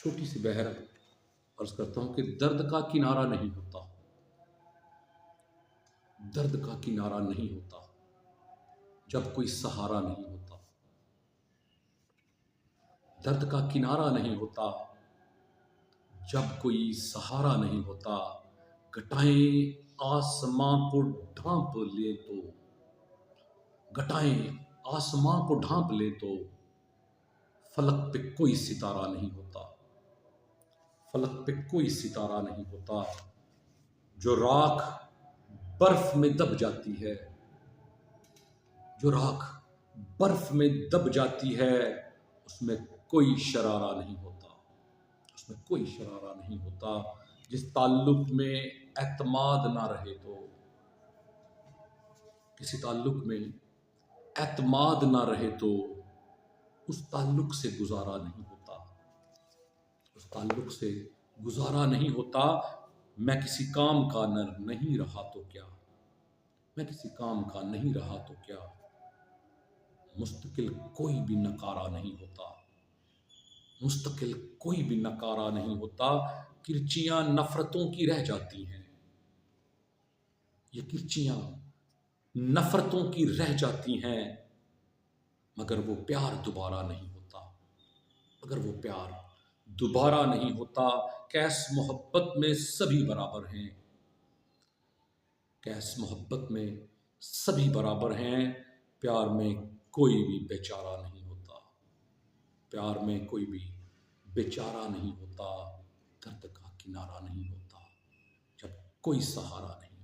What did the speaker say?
چھوٹی سی بہر عرض کرتا ہوں کہ درد کا کنارہ نہیں ہوتا، درد کا کنارہ نہیں ہوتا جب کوئی سہارا نہیں ہوتا، درد کا کنارہ نہیں ہوتا جب کوئی سہارا نہیں ہوتا۔ گھٹائیں آسماں کو ڈھانپ لے تو، گھٹائیں آسماں کو ڈھانپ لے تو فلک پہ کوئی ستارہ نہیں ہوتا، فلک پہ کوئی ستارہ نہیں ہوتا۔ جو راکھ برف میں دب جاتی ہے، جو راکھ برف میں دب جاتی ہے، اس میں کوئی شرارہ نہیں ہوتا، اس میں کوئی شرارہ نہیں ہوتا۔ جس تعلق میں اعتماد نہ رہے تو، کسی تعلق میں اعتماد نہ رہے تو اس تعلق سے گزارا نہیں ہوتا، اس تعلق سے گزارا نہیں ہوتا۔ میں کسی کام کا نہیں رہا تو کیا، میں کسی کام کا نہیں رہا تو کیا، مستقل کوئی بھی نکارہ نہیں ہوتا، مستقل کوئی بھی نکارہ نہیں ہوتا۔ کرچیاں نفرتوں کی رہ جاتی ہیں، یہ کرچیاں نفرتوں کی رہ جاتی ہیں، مگر وہ پیار دوبارہ نہیں ہوتا، مگر وہ پیار دوبارہ نہیں ہوتا۔ کیس محبت میں سبھی برابر ہیں، کیس محبت میں سبھی برابر ہیں، پیار میں کوئی بھی بیچارہ نہیں ہوتا، پیار میں کوئی بھی بیچارہ نہیں ہوتا۔ درد کا کنارہ نہیں ہوتا جب کوئی سہارا نہیں